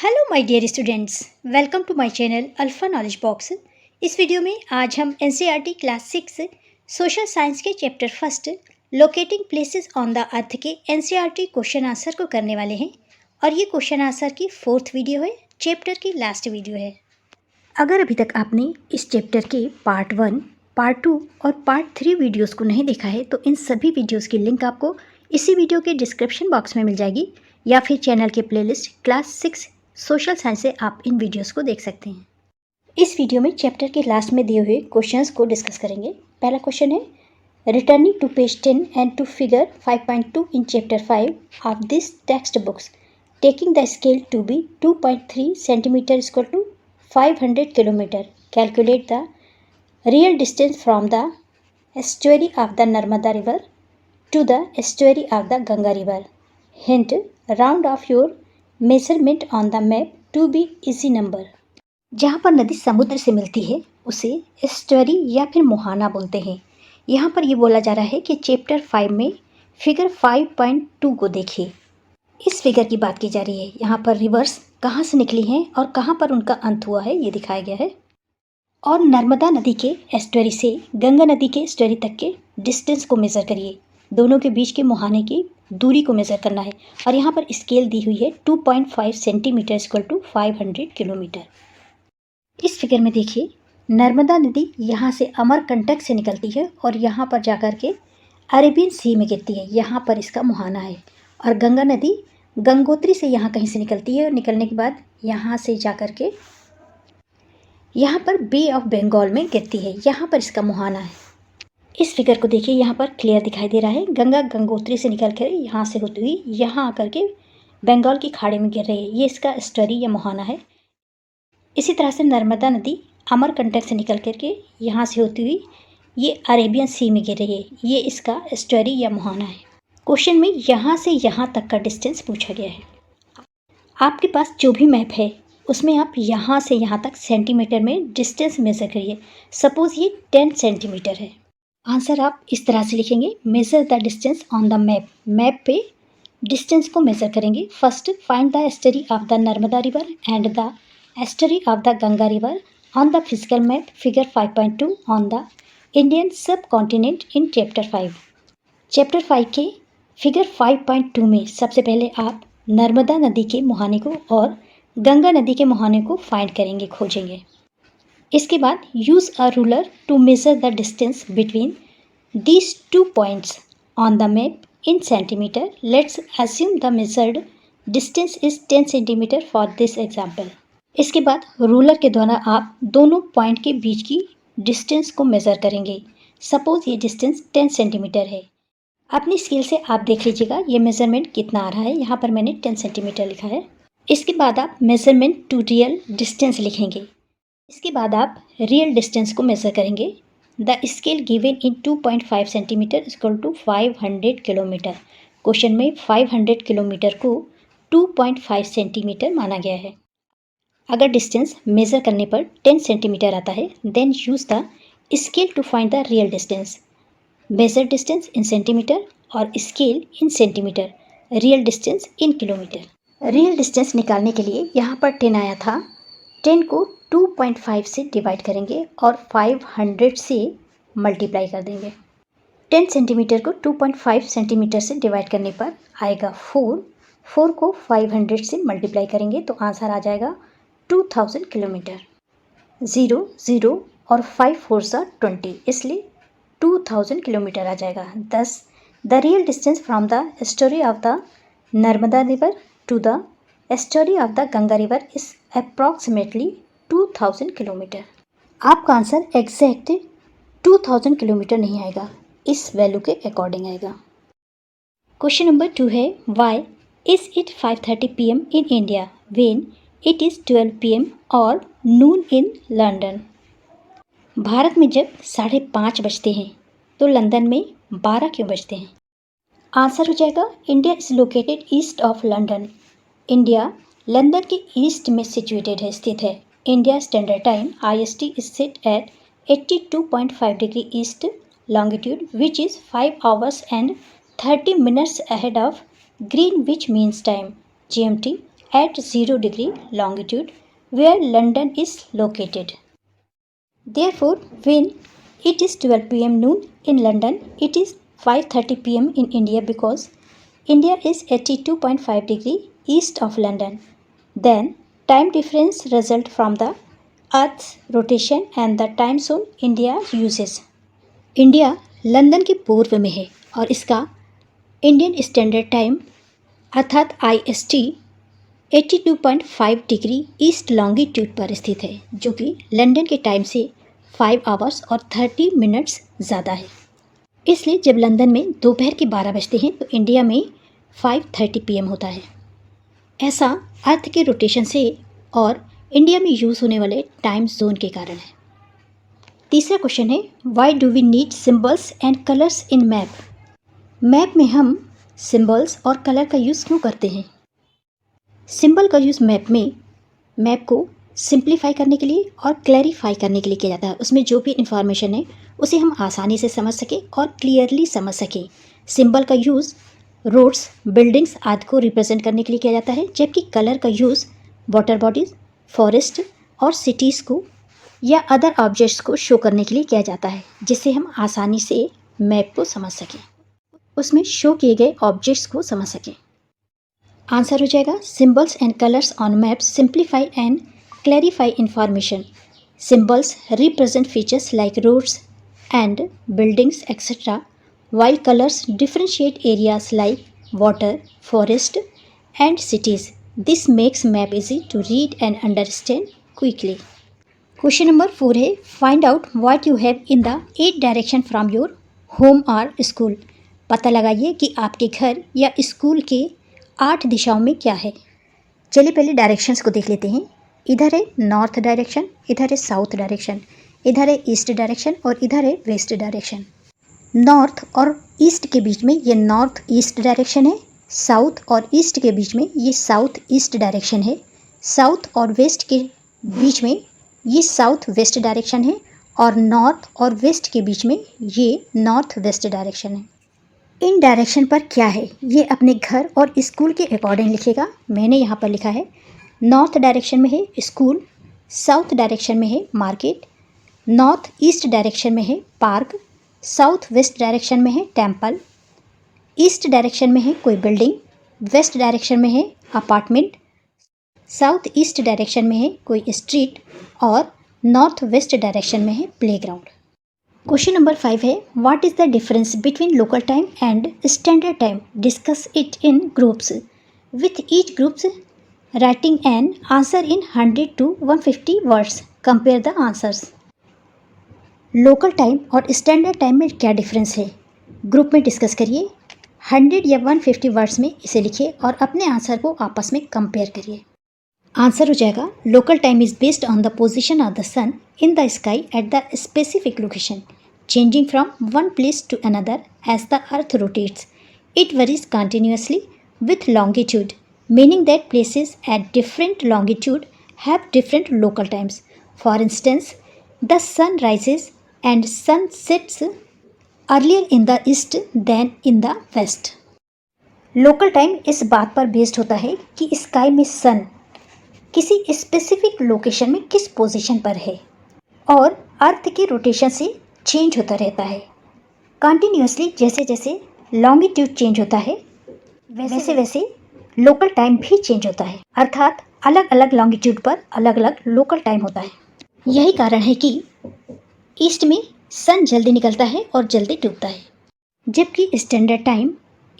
Hello my dear students, welcome to my channel Alpha Knowledge Box. इस video में आज हम एनसीईआरटी क्लास 6 सोशल साइंस के chapter first locating places on the earth के NCERT question answer को करने वाले हैं और ये क्वेश्चन आंसर की 4th वीडियो है, चैप्टर की लास्ट वीडियो है। अगर अभी तक आपने इस चैप्टर के पार्ट 1, पार्ट 2 और पार्ट 3 वीडियोज़ को नहीं देखा है तो इन सभी वीडियोज़ की लिंक आपको इसी वीडियो के डिस्क्रिप्शन बॉक्स में मिल जाएगी या फिर चैनल के प्लेलिस्ट क्लास 6 सोशल साइंस से आप इन वीडियोस को देख सकते हैं। इस वीडियो में चैप्टर के लास्ट में दिए हुए क्वेश्चंस को डिस्कस करेंगे। पहला क्वेश्चन है, returning to page 10 and to figure 5.2 in chapter 5 of this text books taking the scale to be 2.3 centimetre equal to 500 kilometre, calculate the real distance from the estuary of the Narmada river to the estuary of the Ganga river. Hint, round off your measurement on the map to be easy number. जहाँ पर नदी समुद्र से मिलती है उसे estuary या फिर मुहाना बोलते हैं। यहाँ पर ये बोला जा रहा है कि चैप्टर 5 में फिगर 5.2 को देखिए। इस फिगर की बात की जा रही है। यहाँ पर रिवर्स कहाँ से निकली हैं और कहाँ पर उनका अंत हुआ है ये दिखाया गया है। और नर्मदा नदी के एस्टुअरी से गंगा नदी के एस्टुअरी तक के डिस्टेंस को मेज़र करिए। दोनों के बीच के मुहाने की दूरी को मेज़र करना है और यहाँ पर स्केल दी हुई है 2.5 सेंटीमीटर इक्वल टू 500 किलोमीटर। इस फिगर में देखिए, नर्मदा नदी यहाँ से अमरकंटक से निकलती है और यहाँ पर जाकर के अरेबियन सी में गिरती है। यहाँ पर इसका मुहाना है। और गंगा नदी गंगोत्री से यहाँ कहीं से निकलती है और निकलने के बाद यहाँ से जाकर के यहाँ पर बे ऑफ बंगाल में गिरती है। यहाँ पर इसका मुहाना है। इस फिगर को देखिए, यहाँ पर क्लियर दिखाई दे रहा है। गंगा गंगोत्री से निकल कर यहाँ से होती हुई यहाँ आकर के बंगाल की खाड़ी में गिर रही है। ये इसका एस्टुअरी या मुहाना है। इसी तरह से नर्मदा नदी अमरकंटक से निकल कर के यहाँ से होती हुई ये अरेबियन सी में गिर रही है। ये इसका एस्टुअरी या मुहाना है। क्वेश्चन में यहाँ से यहाँ तक का डिस्टेंस पूछा गया है। आपके पास जो भी मैप है उसमें आप यहाँ से यहाँ तक सेंटीमीटर में डिस्टेंस मेज़र करिए। सपोज़ ये 10 सेंटीमीटर है। आंसर आप इस तरह से लिखेंगे, measure the distance on the map. Map पे डिस्टेंस को मेज़र करेंगे। First, find the estuary of the Narmada river and the estuary of the Ganga river on the physical map figure 5.2 on the Indian सब continent इन chapter 5। Chapter 5 के figure 5.2 में सबसे पहले आप नर्मदा नदी के मुहाने को और गंगा नदी के मुहाने को फाइंड करेंगे, खोजेंगे। इसके बाद use a ruler to measure the distance between these 2 points on the map in centimetre. Let's assume the measured distance is 10 centimetre for this example. इसके बाद रूलर के द्वारा आप दोनों पॉइंट के बीच की डिस्टेंस को मेज़र करेंगे। सपोज़ ये डिस्टेंस 10 सेंटीमीटर है। अपनी स्केल से आप देख लीजिएगा ये मेज़रमेंट कितना आ रहा है। यहाँ पर मैंने 10 सेंटीमीटर लिखा है। इसके बाद आप मेज़रमेंट टू रियल डिस्टेंस लिखेंगे। इसके बाद आप रियल डिस्टेंस को मेज़र करेंगे। The scale given in 2.5 centimetre equal to 500 kilometre. Question में 500 किलोमीटर को 2.5 सेंटीमीटर माना गया है। अगर डिस्टेंस मेज़र करने पर 10 सेंटीमीटर आता है, then use the scale to find the real distance. Measure distance in centimetre और scale in centimetre, real distance in kilometre. Real distance निकालने के लिए यहाँ पर 10 आया था। 10 को 2.5 से डिवाइड करेंगे और 500 से मल्टीप्लाई कर देंगे। 10 सेंटीमीटर को 2.5 सेंटीमीटर से डिवाइड करने पर आएगा 4। 4 को 500 से मल्टीप्लाई करेंगे तो आंसर आ जाएगा 2000 किलोमीटर। 0 0 और 5 4 सा 20, इसलिए 2000 किलोमीटर आ जाएगा। thus the real distance from the estuary of the Narmada river to the estuary of the Ganga river is approximately 2000 kilometre. आपका आंसर एग्जैक्ट 2000 किलोमीटर नहीं आएगा, इस वैल्यू के अकॉर्डिंग आएगा। क्वेश्चन नंबर 2 है, why is it 5:30 PM in India when it is 12 PM और नून in London. Bharat में जब 5:30 बजते हैं तो लंदन में 12 क्यों बजते हैं? आंसर हो जाएगा, India is located east of London. India London के ईस्ट में सिचुएटेड है, स्थित है। India standard time IST is set at 82.5 degree east longitude, which is 5 hours and 30 minutes ahead of Greenwich Mean Time GMT at 0 degree longitude where London is located. Therefore, when it is 12 pm noon in London, it is 5:30 pm in India because India is 82.5 degree east of London. Then, time difference result from the Earth's rotation and the time zone India uses. India London के पूर्व में है और इसका Indian standard time अर्थात IST 82.5 degree east longitude पर स्थित है, जो कि लंदन के टाइम से 5 आवर्स और 30 मिनट्स ज़्यादा है। इसलिए जब लंदन में दोपहर के 12 बजते हैं तो इंडिया में 5:30 PM होता है। ऐसा अर्थ के रोटेशन से और इंडिया में यूज़ होने वाले टाइम जोन के कारण है। तीसरा क्वेश्चन है, why do we need symbols and colours in map? Map में हम सिम्बल्स और कलर का यूज़ क्यों करते हैं? सिंबल का यूज़ मैप में मैप को सिंप्लीफाई करने के लिए और क्लैरिफाई करने के लिए किया जाता है। उसमें जो भी इंफॉर्मेशन है उसे हम आसानी से समझ सकें और क्लियरली समझ सकें। सिंबल का यूज़ रोड्स, बिल्डिंग्स आदि को रिप्रेजेंट करने के लिए किया जाता है, जबकि कलर का यूज़ वाटर बॉडीज़, फॉरेस्ट और सिटीज़ को या अदर ऑब्जेक्ट्स को शो करने के लिए किया जाता है, जिससे हम आसानी से मैप को समझ सकें, उसमें शो किए गए ऑब्जेक्ट्स को समझ सकें। आंसर हो जाएगा symbols and colours on maps simplify and clarify information. Symbols represent features like roads and buildings etcetera, while colors differentiate areas like water, forest and cities. This makes map easy to read and understand quickly. Question number 4 है, find out what you have in the 8 direction from your home or school. पता लगाइए कि आपके घर या school के 8 दिशाओं में क्या है। चलिए पहले डायरेक्शंस को देख लेते हैं। इधर है नॉर्थ डायरेक्शन, इधर है साउथ डायरेक्शन, इधर है ईस्ट डायरेक्शन और इधर है वेस्ट डायरेक्शन। नॉर्थ और ईस्ट के बीच में ये नॉर्थ ईस्ट डायरेक्शन है, साउथ और ईस्ट के बीच में ये साउथ ईस्ट डायरेक्शन है, साउथ और वेस्ट के बीच में ये साउथ वेस्ट डायरेक्शन है और नॉर्थ और वेस्ट के बीच में ये नॉर्थ वेस्ट डायरेक्शन है। इन डायरेक्शन पर क्या है ये अपने घर और स्कूल के अकॉर्डिंग लिखेगा। मैंने यहाँ पर लिखा है नॉर्थ डायरेक्शन में है स्कूल, साउथ डायरेक्शन में है मार्केट, नॉर्थ ईस्ट डायरेक्शन में है पार्क, साउथ वेस्ट डायरेक्शन में है टेम्पल, ईस्ट डायरेक्शन में है कोई बिल्डिंग, वेस्ट डायरेक्शन में है अपार्टमेंट, साउथ ईस्ट डायरेक्शन में है कोई स्ट्रीट और नॉर्थ वेस्ट डायरेक्शन में है प्लेग्राउंड। क्वेश्चन नंबर 5 है, what is the difference between local time and standard time? Discuss it in groups with each groups writing an answer in 100 to 150 words. Compare the answers. Local time और standard time में क्या difference है, group में discuss करिए। 100 या 150 words में इसे लिखिए और अपने आंसर को आपस में कंपेयर करिए। आंसर हो जाएगा local time is based on the position of the sun in the sky at the specific location, changing from one place to another as the earth rotates. It varies continuously with longitude, meaning that places at different longitude have different local times. For instance, the sun rises and sun sets earlier in the east than in the west. Local time इस बात पर based होता है कि sky में सन किसी specific location में किस पोजीशन पर है और अर्थ के रोटेशन से चेंज होता रहता है कंटिन्यूसली। जैसे जैसे लॉन्गिट्यूड चेंज होता है वैसे वैसे लोकल टाइम भी चेंज होता है, अर्थात अलग अलग लॉन्गिट्यूड पर अलग अलग लोकल टाइम होता है। यही कारण है कि ईस्ट में सन जल्दी निकलता है और जल्दी डूबता है, जबकि standard time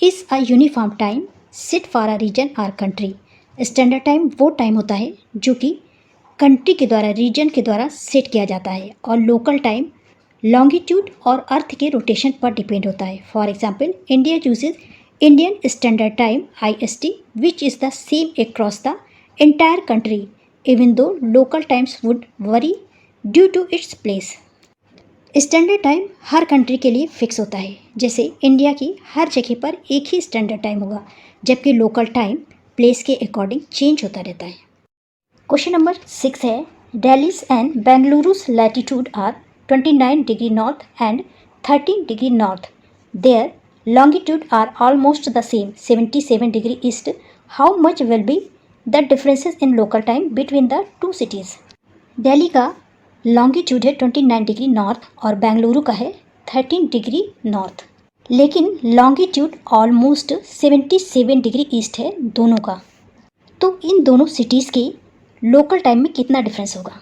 is a uniform time set for a region और कंट्री। स्टैंडर्ड टाइम वो टाइम होता है जो कि कंट्री के द्वारा, रीजन के द्वारा सेट किया जाता है, और लोकल टाइम लॉन्गिट्यूड और अर्थ के रोटेशन पर डिपेंड होता है। For example, India uses Indian standard time IST which is the same across the entire country even though local times would vary due to its place. Standard time हर कंट्री के लिए fix होता है, जैसे इंडिया की हर जगह पर एक ही स्टैंडर्ड टाइम होगा, जबकि लोकल टाइम प्लेस के अकॉर्डिंग चेंज होता रहता है। क्वेश्चन नंबर 6 है, Delhi's and Bengaluru's latitude are 29 degree north and 13 degree north. Their longitude are almost the same, 77 degree east. How much will be the differences in local time between the two cities. Delhi का longitude है 29 degree north और बेंगलुरु का है 13 degree north, लेकिन longitude almost 77 degree east है दोनों का। तो इन दोनों सिटीज़ के लोकल टाइम में कितना डिफरेंस होगा?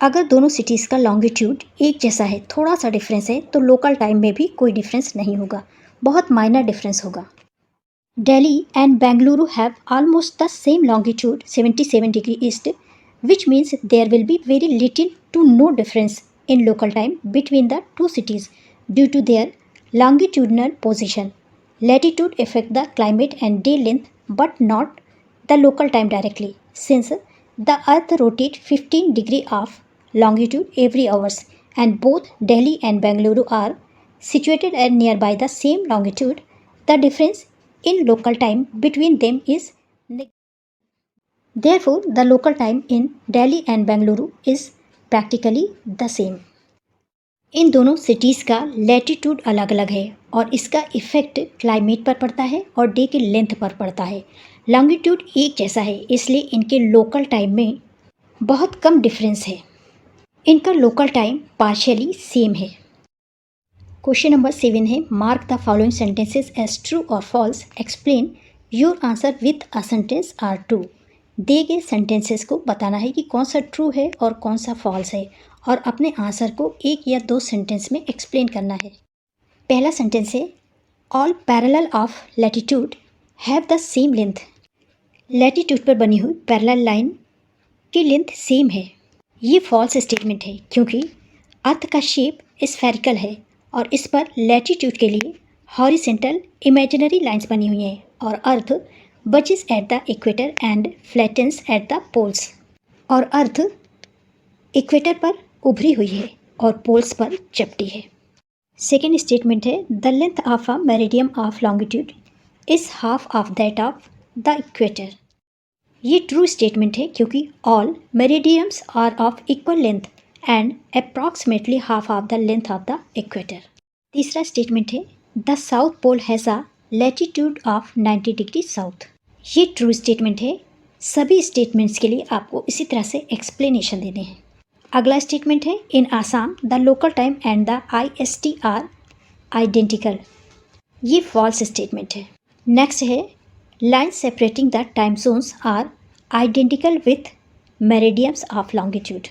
अगर दोनों सिटीज़ का लॉन्गिट्यूड एक जैसा है, थोड़ा सा डिफरेंस है, तो लोकल टाइम में भी कोई डिफरेंस नहीं होगा, बहुत माइनर डिफरेंस होगा। Delhi and Bengaluru have almost the same longitude 77 degree east, which means there will be very little to no difference in local time between the two cities due to their longitudinal position. Latitude affect the climate and day length but not the local time directly, since the earth rotates 15 degree of longitude every hours and both Delhi and Bengaluru are situated at nearby the same longitude. The difference in local time between them is Therefore, the local time in Delhi and Bengaluru is practically the same. इन दोनों cities का latitude अलग अलग है और इसका effect climate पर पड़ता है और डे के लेंथ पर पड़ता है। लॉन्गिट्यूड एक जैसा है, इसलिए इनके लोकल टाइम में बहुत कम डिफरेंस है। इनका लोकल टाइम पार्शियली सेम है। क्वेश्चन नंबर 7 है, mark the following sentences as true or false, explain your answer with a sentence are true. दिए गए सेंटेंसेस को बताना है कि कौन सा ट्रू है और कौन सा फॉल्स है और अपने आंसर को एक या दो सेंटेंस में एक्सप्लेन करना है। पहला सेंटेंस है, all parallel of latitude have the same length. Latitude पर बनी हुई पैरेलल लाइन की लेंथ सेम है। ये फॉल्स स्टेटमेंट है क्योंकि अर्थ का शेप स्फेरिकल है और इस पर लैटिट्यूड के लिए हॉरिजेंटल इमेजिनरी लाइंस बनी हुई हैं और earth bulges at the equator and flattens at the poles. और अर्थ इक्वेटर पर उभरी हुई है और पोल्स पर चपटी है। सेकेंड स्टेटमेंट है, the length of a meridian of longitude is half of that of the equator. ये ट्रू स्टेटमेंट है क्योंकि all meridians are of equal length and approximately half of the length of the equator. तीसरा statement है, the south pole has a latitude of 90 degree south. ये true statement है। सभी statements के लिए आपको इसी तरह से एक्सप्लेनेशन देने हैं। अगला स्टेटमेंट है, in Assam the local time and the IST are identical. ये फॉल्स स्टेटमेंट है। नेक्स्ट है, line separating the time zones are identical with meridians of longitude.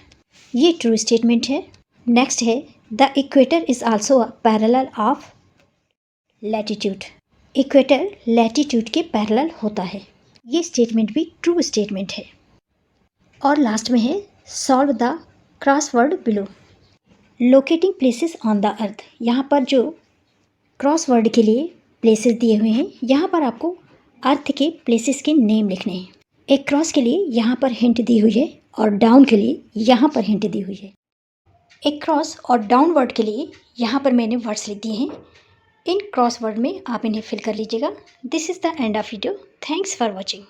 ये ट्रू स्टेटमेंट है। नेक्स्ट है, the equator is also a parallel of latitude. Equator latitude के parallel होता है। ये स्टेटमेंट भी ट्रू स्टेटमेंट है। और लास्ट में है, solve the crossword below. Locating places on the अर्थ। यहाँ पर जो क्रॉसवर्ड के लिए प्लेसेस दिए हुए हैं, यहाँ पर आपको अर्थ के प्लेसेस के नेम लिखने हैं। एक क्रॉस के लिए यहाँ पर हिंट दी हुई है और डाउन के लिए यहाँ पर हिंट दी हुई है। एक क्रॉस और डाउनवर्ड के लिए यहाँ पर मैंने वर्ड्स लिख दिए हैं। इन क्रॉसवर्ड में आप इन्हें फिल कर लीजिएगा। This is the end of video. Thanks for watching.